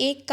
1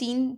3